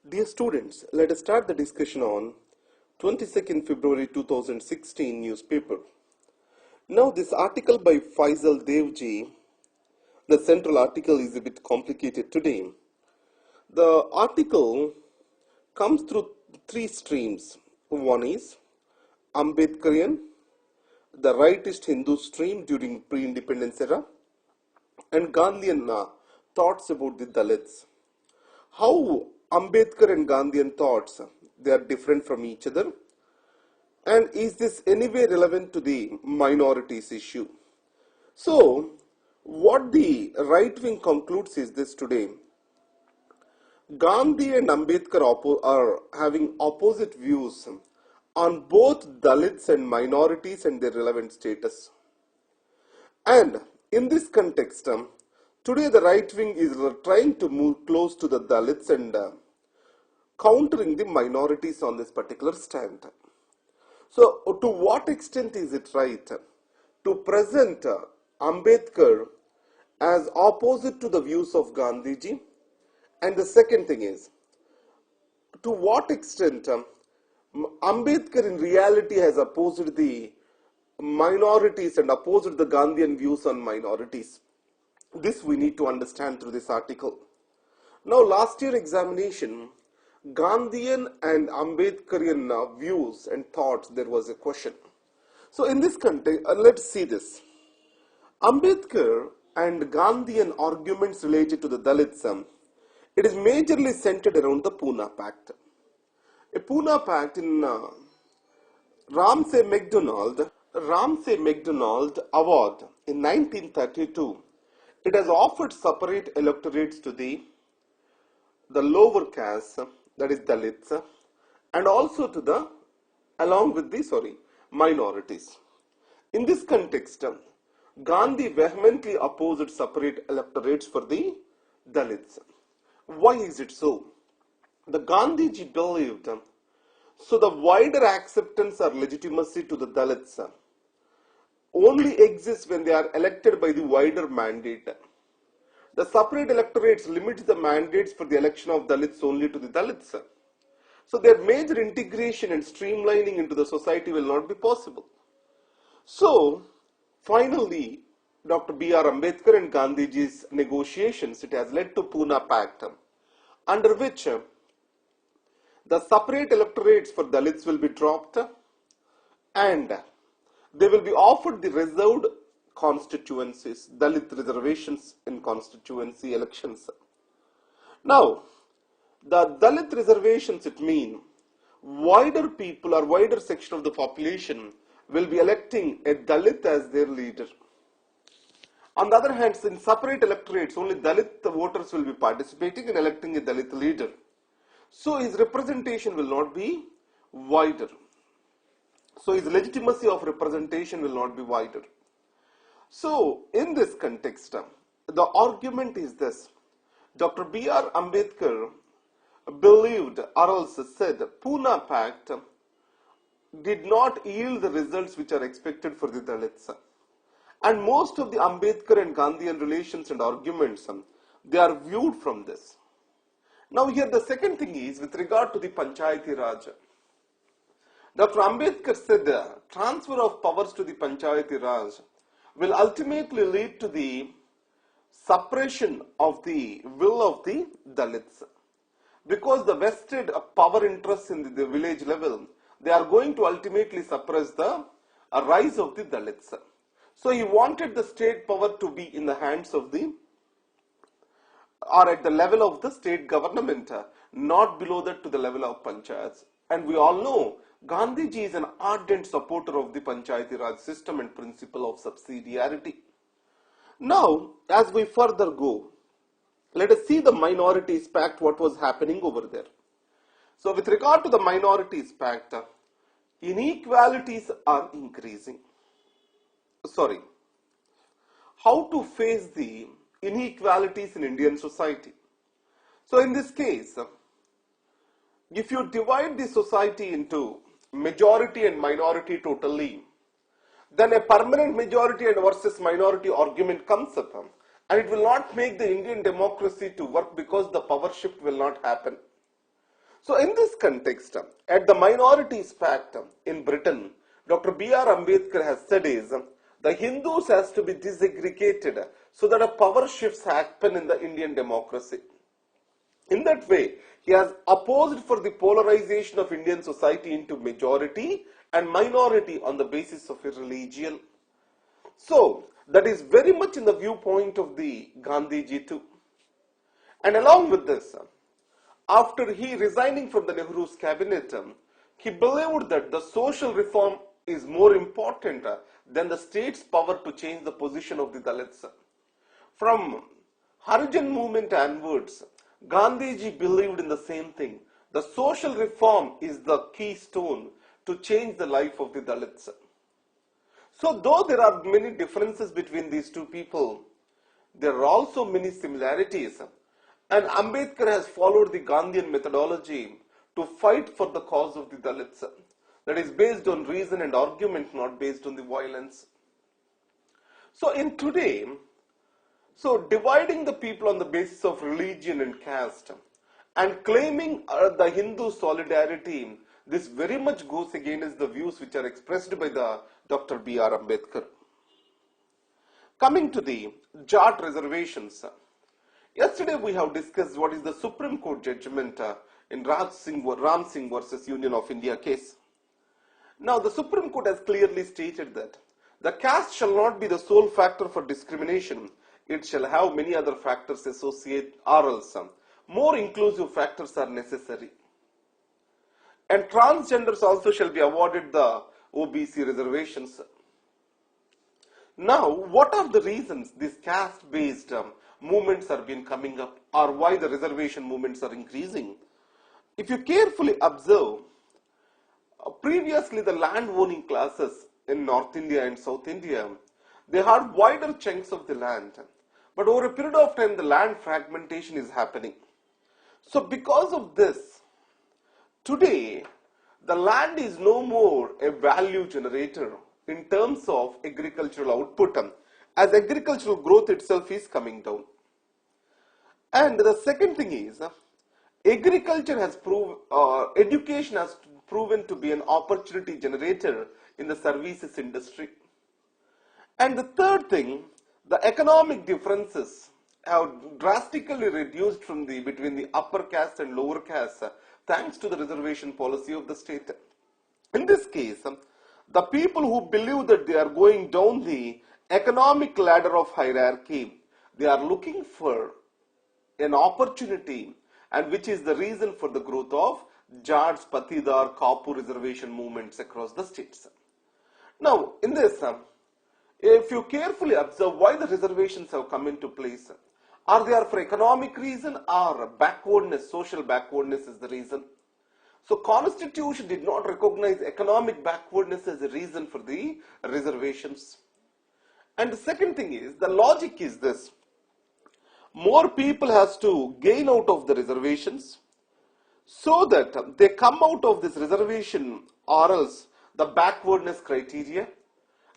Dear students, let us start the discussion on 22nd February 2016 newspaper. Now this article by Faisal Devji, the central article is a bit complicated today. The article comes through three streams. One is Ambedkarian, the rightist Hindu stream during pre-independence era, and Gandhian thoughts about the Dalits. How Ambedkar and Gandhian thoughts, they are different from each other, and is this anyway relevant to the minorities issue? So, what the right wing concludes is this today. Gandhi and Ambedkar are having opposite views on both Dalits and minorities and their relevant status. And in this context, today the right wing is trying to move close to the Dalits and countering the minorities on this particular stand. So, to what extent is it right to present Ambedkar as opposite to the views of Gandhiji? And the second thing is, to what extent Ambedkar in reality has opposed the minorities and opposed the Gandhian views on minorities? This we need to understand through this article. Now, last year examination, Gandhian and Ambedkarian views and thoughts, there was a question. So, in this context, let's see this. Ambedkar and Gandhian arguments related to the Dalits, it is majorly centered around the Pune Pact. A Pune Pact in Ramsay MacDonald Award in 1932, it has offered separate electorates to the lower caste, that is Dalits, and also to the, along with the, minorities. In this context, Gandhi vehemently opposed separate electorates for the Dalits. Why is it so? The Gandhiji believed, so the wider acceptance or legitimacy to the Dalits only exists when they are elected by the wider mandate. The separate electorates limit the mandates for the election of Dalits only to the Dalits. So their major integration and streamlining into the society will not be possible. So finally, Dr. B.R. Ambedkar and Gandhiji's negotiations, it has led to Pune Pact, under which the separate electorates for Dalits will be dropped and they will be offered the reserved constituencies, Dalit reservations in constituency elections. Now, the Dalit reservations, it means wider people or wider section of the population will be electing a Dalit as their leader. On the other hand, in separate electorates, only Dalit voters will be participating in electing a Dalit leader. So his representation will not be wider. So his legitimacy of representation will not be wider. So in this context, the argument is this. Dr. B.R. Ambedkar believed or else said Pune Pact did not yield the results which are expected for the Dalits. And most of the Ambedkar and Gandhian relations and arguments, they are viewed from this. Now here the second thing is with regard to the Panchayati Raj. Dr. Ambedkar said the transfer of powers to the Panchayati Raj will ultimately lead to the suppression of the will of the Dalits. Because the vested power interests in the village level, they are going to ultimately suppress the rise of the Dalits. So he wanted the state power to be in the hands of the, or at the level of the state government, not below that to the level of panchayats. And we all know Gandhiji is an ardent supporter of the Panchayati Raj system and principle of subsidiarity. Now, as we further go, let us see the Minorities Pact, what was happening over there. So with regard to the Minorities Pact, inequalities are increasing. How to face the inequalities in Indian society? So in this case, if you divide the society into majority and minority totally, then a permanent majority and versus minority argument comes up, and it will not make the Indian democracy to work because the power shift will not happen. So in this context, at the Minorities Pact in Britain, Dr. B.R. Ambedkar has said is the Hindus has to be disaggregated so that a power shifts happen in the Indian democracy. In that way, he has opposed for the polarization of Indian society into majority and minority on the basis of a religion. So, that is very much in the viewpoint of the Gandhiji too. And along with this, after he resigning from the Nehru's cabinet, he believed that the social reform is more important than the state's power to change the position of the Dalits. From Harijan movement onwards, Gandhiji believed in the same thing. The social reform is the keystone to change the life of the Dalits. So though there are many differences between these two people, there are also many similarities. And Ambedkar has followed the Gandhian methodology to fight for the cause of the Dalits. That is based on reason and argument, not based on the violence. So in today, dividing the people on the basis of religion and caste and claiming the Hindu solidarity, this very much goes against the views which are expressed by the Dr. B.R. Ambedkar. Coming to the Jat reservations. Yesterday we have discussed what is the Supreme Court judgment in Ram Singh versus Union of India case. Now the Supreme Court has clearly stated that the caste shall not be the sole factor for discrimination. It shall have many other factors associated or else more inclusive factors are necessary. And transgenders also shall be awarded the OBC reservations. Now, what are the reasons these caste-based movements are been coming up, or why the reservation movements are increasing? If you carefully observe, previously the land-owning classes in North India and South India, they had wider chunks of the land. But over a period of time, the land fragmentation is happening. So because of this, today, the land is no more a value generator in terms of agricultural output, as agricultural growth itself is coming down. And the second thing is, agriculture has education has proven to be an opportunity generator in the services industry. And the third thing, the economic differences have drastically reduced between the upper caste and lower caste thanks to the reservation policy of the state. In this case, the people who believe that they are going down the economic ladder of hierarchy, they are looking for an opportunity, and which is the reason for the growth of Jats, Patidar, Kapu reservation movements across the states. Now, in this, if you carefully observe why the reservations have come into place, are they for economic reason or backwardness, social backwardness is the reason? So Constitution did not recognize economic backwardness as a reason for the reservations. And the second thing is, the logic is this: more people has to gain out of the reservations so that they come out of this reservation or else the backwardness criteria.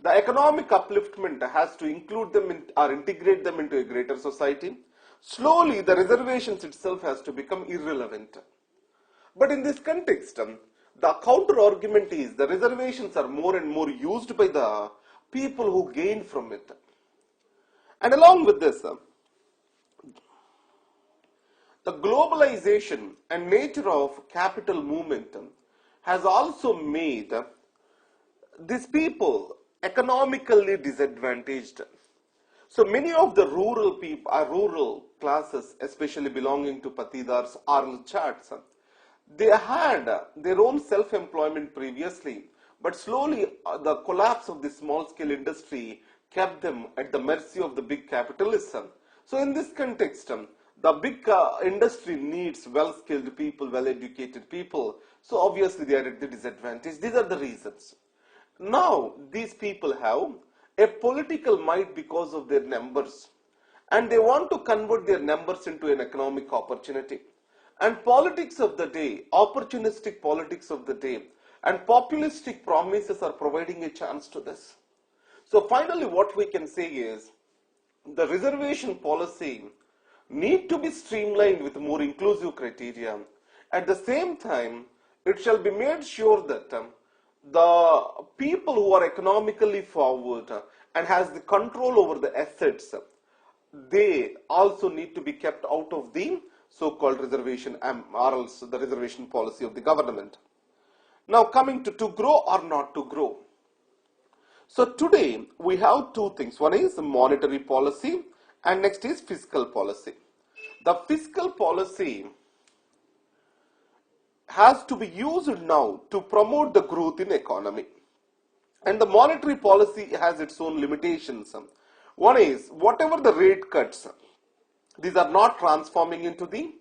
The economic upliftment has to include them or integrate them into a greater society. Slowly, the reservations itself has to become irrelevant. But in this context, the counter argument is the reservations are more and more used by the people who gain from it. And along with this, the globalization and nature of capital movement has also made these people economically disadvantaged. So many of the rural classes, especially belonging to Patidars or Jats, they had their own self-employment previously, but slowly the collapse of the small-scale industry kept them at the mercy of the big capitalism. So in this context, the big industry needs well-skilled people, well-educated people. So obviously they are at the disadvantage. These are the reasons. Now these people have a political might because of their numbers, and they want to convert their numbers into an economic opportunity. And politics of the day, opportunistic politics of the day, and populistic promises are providing a chance to this. So finally what we can say is, the reservation policy need to be streamlined with more inclusive criteria. At the same time, it shall be made sure that the people who are economically forward and has the control over the assets, they also need to be kept out of the so-called reservation or else the reservation policy of the government. Now coming to grow or not to grow. So today we have two things. One is monetary policy and next is fiscal policy. The fiscal policy has to be used now to promote the growth in economy. And the monetary policy has its own limitations. One is whatever the rate cuts, these are not transforming into the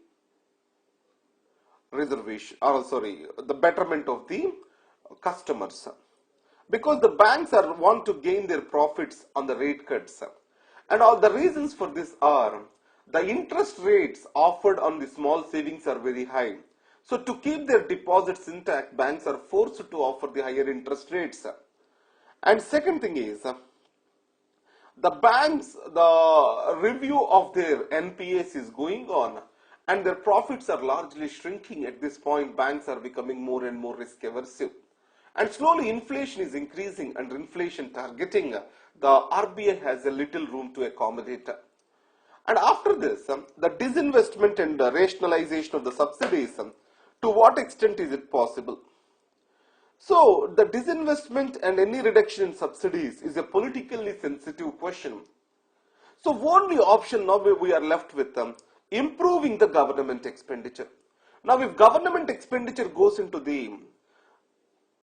reservation or sorry, the betterment of the customers. Because the banks want to gain their profits on the rate cuts. And all the reasons for this are the interest rates offered on the small savings are very high. So to keep their deposits intact, banks are forced to offer the higher interest rates. And second thing is, the banks, the review of their NPAs is going on and their profits are largely shrinking. At this point, banks are becoming more and more risk aversive. And slowly inflation is increasing, and inflation targeting, the RBI has a little room to accommodate. And after this, the disinvestment and the rationalization of the subsidies, to what extent is it possible? So the disinvestment and any reduction in subsidies is a politically sensitive question. So only option now we are left with improving the government expenditure. Now if government expenditure goes into the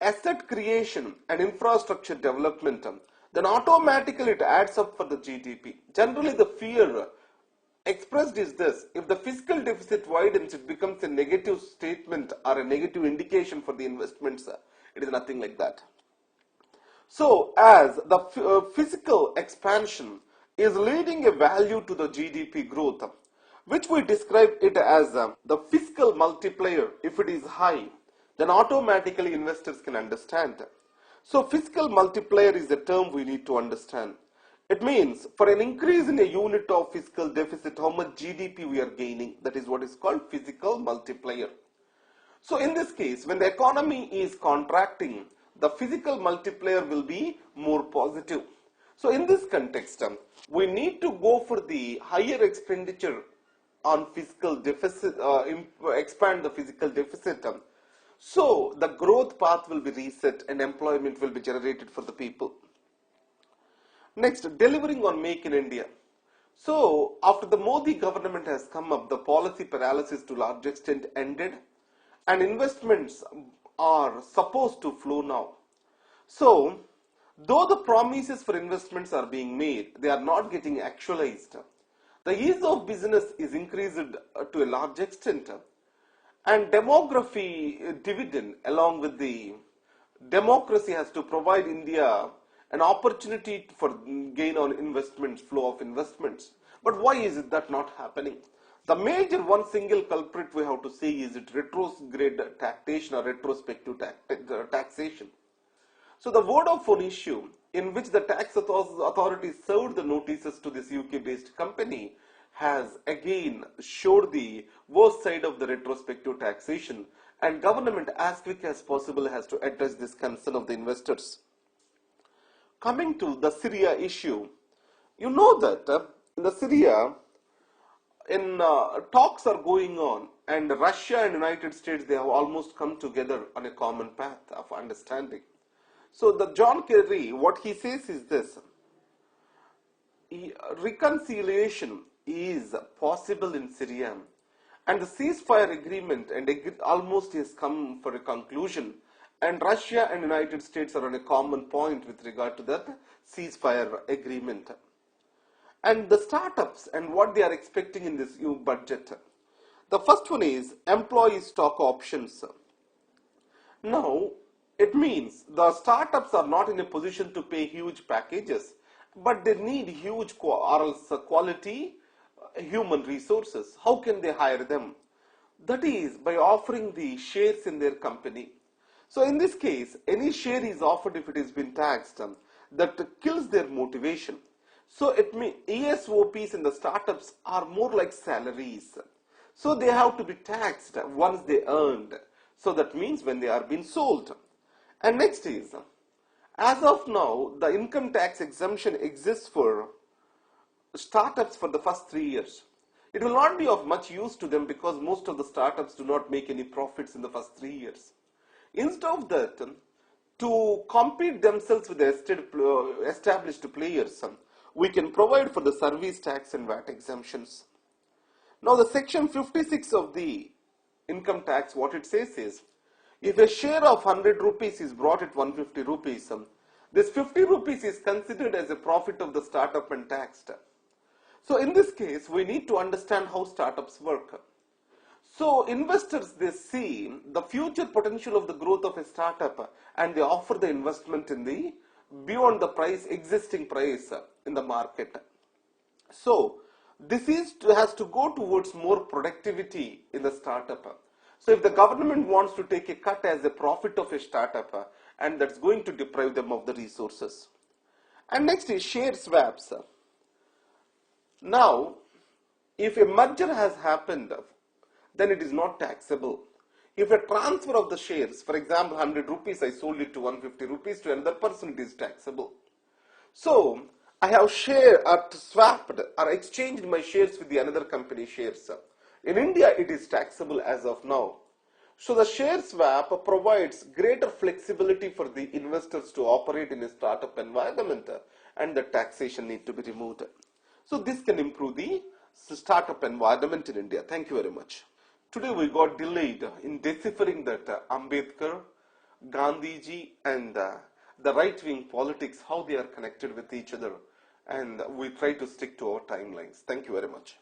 asset creation and infrastructure development, then automatically it adds up for the GDP. Generally the fear expressed is this: if the fiscal deficit widens, it becomes a negative statement or a negative indication for the investments. It is nothing like that. So as the physical expansion is leading a value to the GDP growth, which we describe it as the fiscal multiplier. If it is high, then automatically investors can understand. So fiscal multiplier is a term we need to understand. It means for an increase in a unit of fiscal deficit, how much GDP we are gaining. That is what is called fiscal multiplier. So in this case, when the economy is contracting, the fiscal multiplier will be more positive. So in this context, we need to go for the higher expenditure on fiscal deficit, expand the fiscal deficit. So the growth path will be reset and employment will be generated for the people. Next, delivering on Make in India. So after the Modi government has come up, the policy paralysis to large extent ended and investments are supposed to flow now. So though the promises for investments are being made, they are not getting actualized. The ease of business is increased to a large extent, and demography dividend along with the democracy has to provide India an opportunity for gain on investments, flow of investments. But why is it that not happening? The major one single culprit we have to say is it retrograde taxation or retrospective taxation. So the Vodafone issue, in which the tax authorities served the notices to this UK-based company, has again showed the worst side of the retrospective taxation, and government as quick as possible has to address this concern of the investors. Coming to the Syria issue, you know that in the Syria, talks are going on, and Russia and United States, they have almost come together on a common path of understanding. So the John Kerry, what he says is this: reconciliation is possible in Syria, and the ceasefire agreement almost has come for a conclusion, and Russia and United States are on a common point with regard to that ceasefire agreement. And the startups and what they are expecting in this new budget. The first one is employee stock options. Now, it means the startups are not in a position to pay huge packages, but they need huge quality human resources. How can they hire them? That is by offering the shares in their company. So in this case, any share is offered if it has been taxed, that kills their motivation. So it means ESOPs in the startups are more like salaries. So they have to be taxed once they earned. So that means when they are being sold. And next is, as of now, the income tax exemption exists for startups for the first 3 years. It will not be of much use to them because most of the startups do not make any profits in the first 3 years. Instead of that, to compete themselves with the established players, we can provide for the service tax and VAT exemptions. Now the section 56 of the income tax, what it says is, if a share of 100 rupees is brought at 150 rupees, this 50 rupees is considered as a profit of the startup and taxed. So in this case, we need to understand how startups work. So investors, they see the future potential of the growth of a startup and they offer the investment in the beyond the price, existing price in the market. So this has to go towards more productivity in the startup. So if the government wants to take a cut as a profit of a startup, and that's going to deprive them of the resources. And next is share swaps. Now, if a merger has happened, then it is not taxable. If a transfer of the shares, for example, 100 rupees, I sold it to 150 rupees to another person, it is taxable. So, I have swapped or exchanged my shares with the another company shares. In India, it is taxable as of now. So, the share swap provides greater flexibility for the investors to operate in a startup environment, and the taxation need to be removed. So, this can improve the startup environment in India. Thank you very much. Today we got delayed in deciphering that Ambedkar, Gandhiji and the right-wing politics, how they are connected with each other, and we try to stick to our timelines. Thank you very much.